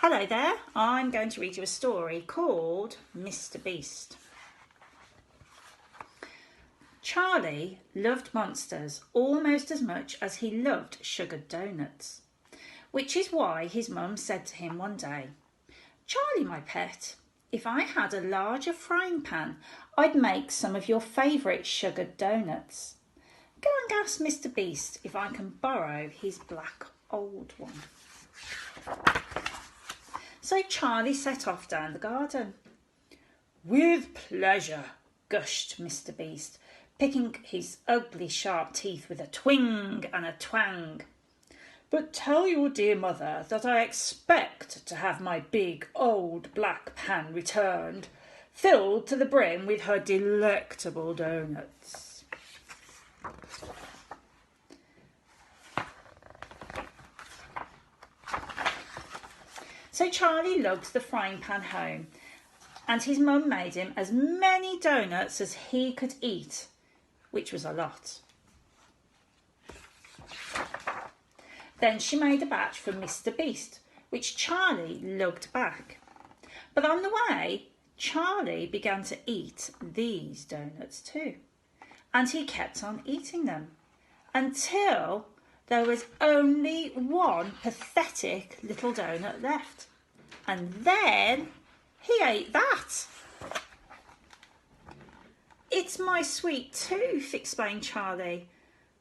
Hello there, I'm going to read you a story called Mr. Beast. Charlie loved monsters almost as much as he loved sugared donuts, which is why his mum said to him one day, "Charlie, my pet, if I had a larger frying pan, I'd make some of your favourite sugared donuts. Go and ask Mr. Beast if I can borrow his black old one." So Charlie set off down the garden. "With pleasure," gushed Mr. Beast, picking his ugly sharp teeth with a twing and a twang. "But tell your dear mother that I expect to have my big old black pan returned, filled to the brim with her delectable doughnuts." So Charlie lugged the frying pan home, and his mum made him as many doughnuts as he could eat, which was a lot. Then she made a batch for Mr. Beast, which Charlie lugged back. But on the way, Charlie began to eat these doughnuts too, and he kept on eating them until there was only one pathetic little doughnut left. And then he ate that. "It's my sweet tooth," explained Charlie.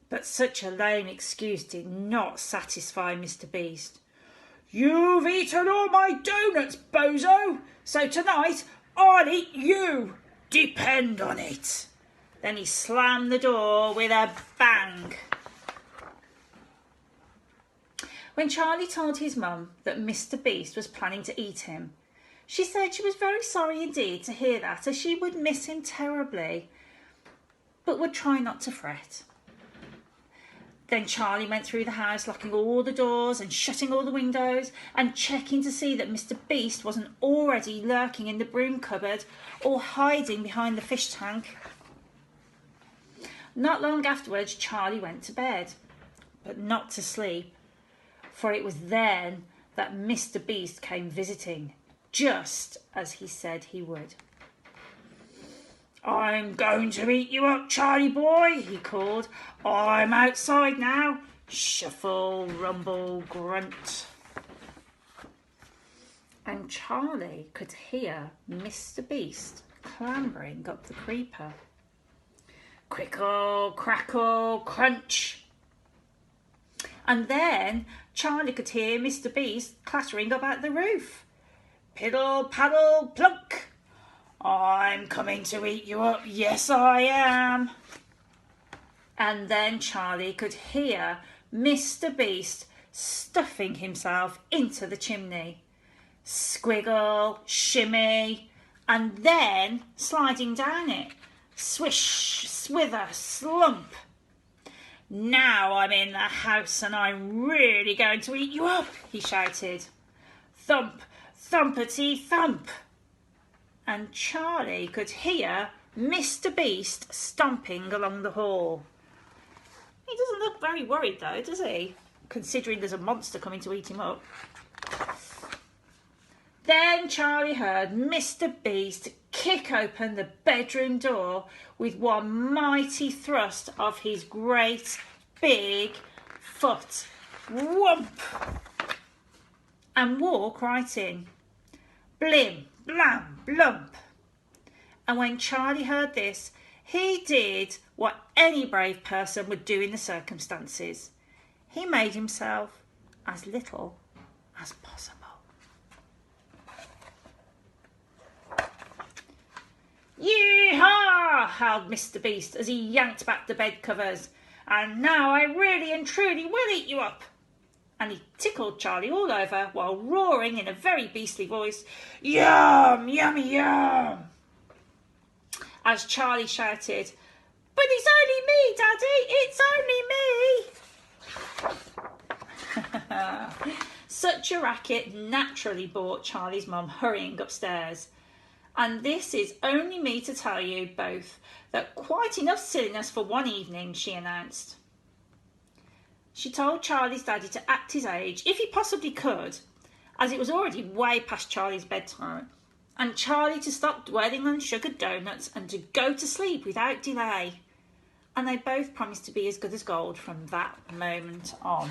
But such a lame excuse did not satisfy Mr. Beast. "You've eaten all my doughnuts, bozo, so tonight I'll eat you. Depend on it." Then he slammed the door with a bang. When Charlie told his mum that Mr. Beast was planning to eat him, she said she was very sorry indeed to hear that, as she would miss him terribly, but would try not to fret. Then Charlie went through the house, locking all the doors and shutting all the windows and checking to see that Mr. Beast wasn't already lurking in the broom cupboard or hiding behind the fish tank. Not long afterwards, Charlie went to bed, but not to sleep, for it was then that Mr. Beast came visiting, just as he said he would. "I'm going to eat you up, Charlie boy," he called. "I'm outside now. Shuffle, rumble, grunt." And Charlie could hear Mr. Beast clambering up the creeper. Crickle, crackle, crunch. And then Charlie could hear Mr. Beast clattering up at the roof. Piddle, paddle, plunk. "I'm coming to eat you up, yes I am." And then Charlie could hear Mr. Beast stuffing himself into the chimney. Squiggle, shimmy, and then sliding down it. Swish, swither, slump. "Now I'm in the house and I'm really going to eat you up," he shouted. Thump, thumpety thump. And Charlie could hear Mr. Beast stomping along the hall. He doesn't look very worried though, does he? Considering there's a monster coming to eat him up. Then Charlie heard Mr. Beast kick open the bedroom door with one mighty thrust of his great big foot. Whomp! And walk right in. Blim, blam, blump. And when Charlie heard this, he did what any brave person would do in the circumstances. He made himself as little as possible. "Yee-haw!" howled Mr. Beast as he yanked back the bed covers. "And now I really and truly will eat you up." And he tickled Charlie all over while roaring in a very beastly voice, "Yum, yummy, yum!" As Charlie shouted, "But it's only me, Daddy, it's only me!" Such a racket naturally brought Charlie's mum hurrying upstairs. And this is only me to tell you both that quite enough silliness for one evening, she announced. She told Charlie's daddy to act his age, if he possibly could, as it was already way past Charlie's bedtime, and Charlie to stop dwelling on sugared donuts and to go to sleep without delay. And they both promised to be as good as gold from that moment on.